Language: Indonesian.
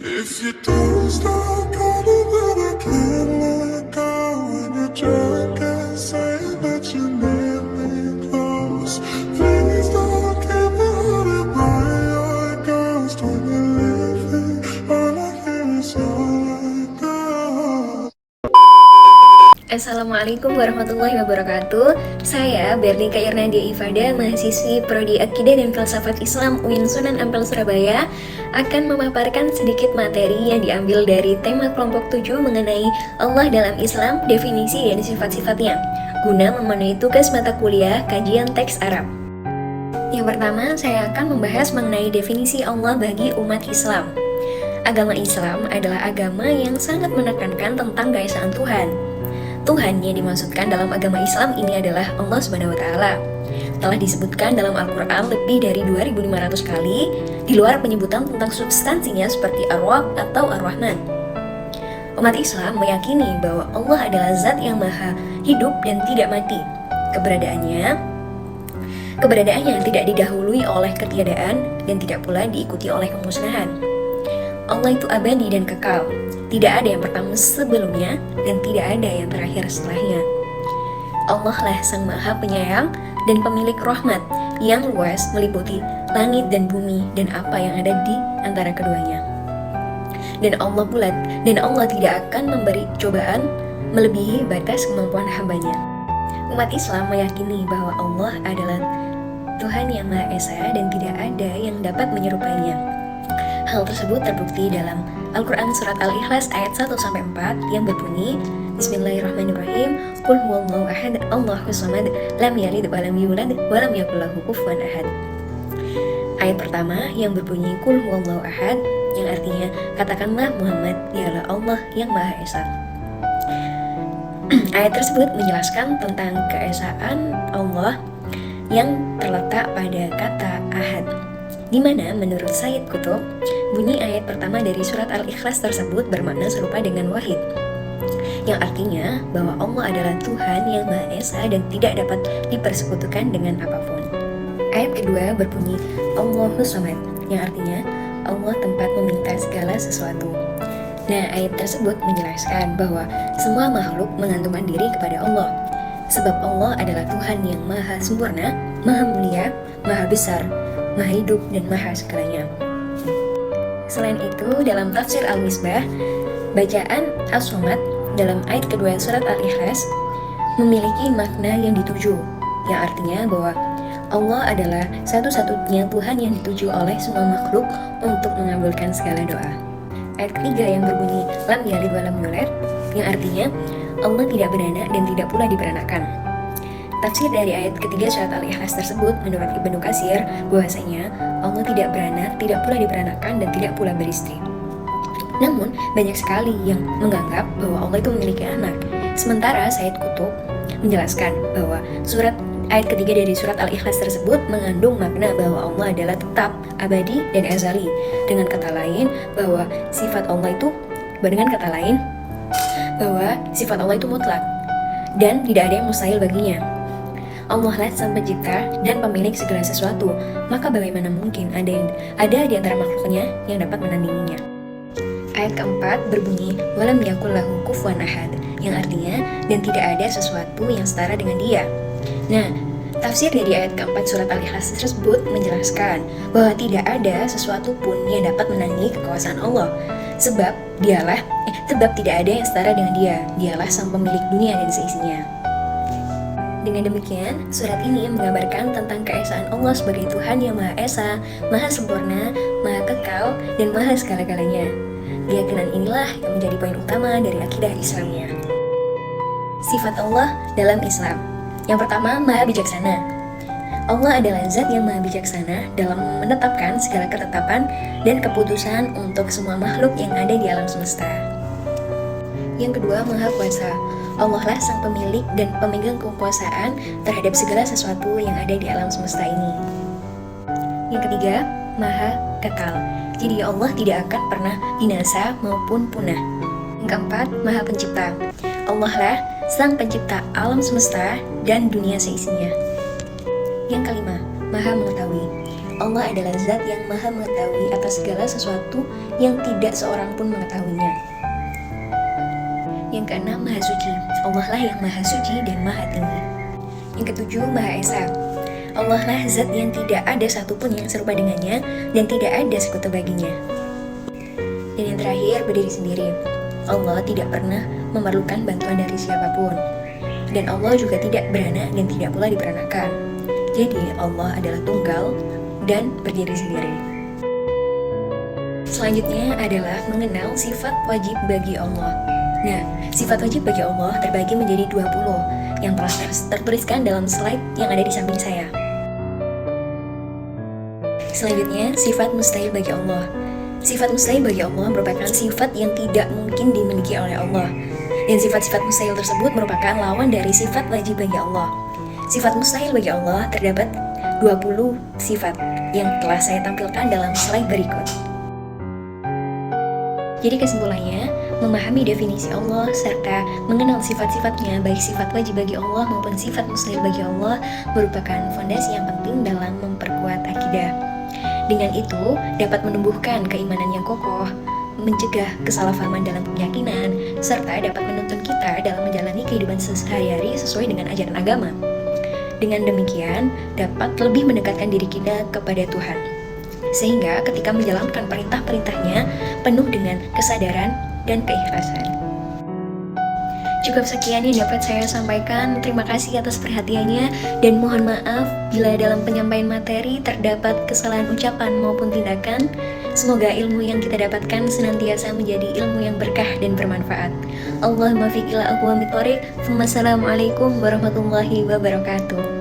If you don't stop calling, then I can't let go. When you're drunk and saying that you need me close, please don't keep me haunted by your ghost. When you're leaving, all I hear is all I go. Assalamualaikum warahmatullahi wabarakatuh. Saya Bernika Irnadia Ifada, mahasiswi Prodi Akidah dan Filsafat Islam UIN Sunan Ampel Surabaya, akan memaparkan sedikit materi yang diambil dari tema kelompok 7 mengenai Allah dalam Islam, definisi dan sifat-sifatnya, guna memenuhi tugas mata kuliah kajian teks Arab. Yang pertama, saya akan membahas mengenai definisi Allah bagi umat Islam. Agama Islam adalah agama yang sangat menekankan tentang keesaan Tuhan. Tuhan yang dimaksudkan dalam agama Islam ini adalah Allah Subhanahu wa Ta'ala. Telah disebutkan dalam Al-Quran lebih dari 2.500 kali, di luar penyebutan tentang substansinya seperti Ar-Rabb atau Ar-Rahman. Umat Islam meyakini bahwa Allah adalah zat yang maha hidup dan tidak mati. Keberadaannya tidak didahului oleh ketiadaan dan tidak pula diikuti oleh kemusnahan. Allah itu abadi dan kekal. Tidak ada yang pertama sebelumnya dan tidak ada yang terakhir setelahnya. Allah lah sang maha penyayang dan pemilik rahmat yang luas meliputi langit dan bumi dan apa yang ada di antara keduanya. Dan Allah tidak akan memberi cobaan melebihi batas kemampuan hambanya. Umat Islam meyakini bahwa Allah adalah Tuhan yang Maha Esa dan tidak ada yang dapat menyerupainya. Hal tersebut terbukti dalam Al-Quran Surat Al-Ikhlas ayat 1-4 yang berbunyi, Bismillahirrahmanirrahim, Qul huwallahu ahad, Allahus samad, lam yalid wa lam yulad wa lam yakul lahu kufuwan ahad. Ayat pertama yang berbunyi Qul huwallahu ahad, yang artinya katakanlah Muhammad dialah Allah yang Maha Esa. Ayat tersebut menjelaskan tentang keesaan Allah yang terletak pada kata ahad, di mana menurut Sayyid Qutb, bunyi ayat pertama dari surat Al-Ikhlas tersebut bermakna serupa dengan wahid, yang artinya bahwa Allah adalah Tuhan yang Maha Esa dan tidak dapat dipersekutukan dengan apapun. Ayat kedua berbunyi Allahus samad, yang artinya Allah tempat meminta segala sesuatu. Nah, ayat tersebut menjelaskan bahwa semua makhluk mengantungkan diri kepada Allah, sebab Allah adalah Tuhan yang maha sempurna, maha mulia, maha besar, maha hidup, dan maha segalanya. Selain itu, dalam tafsir Al-Misbah, bacaan As-Somad dalam ayat kedua surat Al-Ikhlas memiliki makna yang dituju, yang artinya bahwa Allah adalah satu-satunya Tuhan yang dituju oleh semua makhluk untuk mengabulkan segala doa. Ayat ketiga yang berbunyi Lam yalid wa lam yulad, yang artinya Allah tidak beranak dan tidak pula diberanakan. Tafsir dari ayat ketiga surat Al-Ikhlas tersebut menurut Ibnu Katsir bahwasanya Allah tidak beranak, tidak pula diberanakkan, dan tidak pula beristri. Namun, banyak sekali yang menganggap bahwa Allah itu memiliki anak. Sementara Sayyid Qutb menjelaskan bahwa ayat ketiga dari surat Al-Ikhlas tersebut mengandung makna bahwa Allah adalah tetap, abadi, dan azali. Dengan kata lain, bahwa sifat Allah itu mutlak dan tidak ada yang mustahil baginya. Allah lah sang pencipta dan pemilik segala sesuatu, maka bagaimana mungkin ada di antara makhluknya yang dapat menandinginya. Ayat keempat berbunyi walam yakul lahu kufuwan ahad, yang artinya dan tidak ada sesuatu yang setara dengan dia. Nah, tafsir dari ayat keempat surat Al-Ikhlas tersebut menjelaskan bahwa tidak ada sesuatu pun yang dapat menandingi kekuasaan Allah, sebab tidak ada yang setara dengan dialah sang pemilik dunia dan seisinya. Dengan demikian, surat ini menggambarkan tentang keesaan Allah sebagai Tuhan yang Maha Esa, Maha Sempurna, Maha Kekal, dan Maha Segala-galanya. Keyakinan inilah yang menjadi poin utama dari akidah Islamnya. Sifat Allah dalam Islam. Yang pertama, Maha Bijaksana. Allah adalah zat yang maha bijaksana dalam menetapkan segala ketetapan dan keputusan untuk semua makhluk yang ada di alam semesta. Yang kedua, Maha Kuasa. Allah lah sang pemilik dan pemegang kekuasaan terhadap segala sesuatu yang ada di alam semesta ini. Yang ketiga, Maha Kekal. Jadi Allah tidak akan pernah binasa maupun punah. Yang keempat, Maha Pencipta. Allah lah sang pencipta alam semesta dan dunia seisinya. Yang kelima, Maha Mengetahui. Allah adalah zat yang maha mengetahui atas segala sesuatu yang tidak seorang pun mengetahuinya. Yang keenam, Maha Suci. Allah lah yang Maha Suci dan Maha Tinggi. Yang ketujuh, Maha Esa. Allah lah zat yang tidak ada satupun yang serupa dengannya dan tidak ada sekutu baginya. Dan yang terakhir, berdiri sendiri. Allah tidak pernah memerlukan bantuan dari siapapun. Dan Allah juga tidak beranak dan tidak pula diperanakan. Jadi Allah adalah tunggal dan berdiri sendiri. Selanjutnya adalah mengenal sifat wajib bagi Allah. Nah, sifat wajib bagi Allah terbagi menjadi 20 yang telah tertuliskan dalam slide yang ada di samping saya. Selanjutnya, sifat mustahil bagi Allah. Sifat mustahil bagi Allah merupakan sifat yang tidak mungkin dimiliki oleh Allah. Dan sifat-sifat mustahil tersebut merupakan lawan dari sifat wajib bagi Allah. Sifat mustahil bagi Allah terdapat 20 sifat yang telah saya tampilkan dalam slide berikut. Jadi kesimpulannya, memahami definisi Allah serta mengenal sifat-sifatnya, baik sifat wajib bagi Allah maupun sifat mustahil bagi Allah, merupakan fondasi yang penting dalam memperkuat akidah. Dengan itu, dapat menumbuhkan keimanan yang kokoh, mencegah kesalahpahaman dalam keyakinan, serta dapat menuntun kita dalam menjalani kehidupan sehari-hari sesuai dengan ajaran agama. Dengan demikian, dapat lebih mendekatkan diri kita kepada Tuhan. Sehingga ketika menjalankan perintah-perintahnya penuh dengan kesadaran dan keikhlasan. Cukup sekian yang dapat saya sampaikan. Terima kasih atas perhatiannya dan mohon maaf bila dalam penyampaian materi terdapat kesalahan ucapan maupun tindakan. Semoga ilmu yang kita dapatkan senantiasa menjadi ilmu yang berkah dan bermanfaat. Allahumma fiq ila aqwamit thoriq. Wassalamualaikum warahmatullahi wabarakatuh.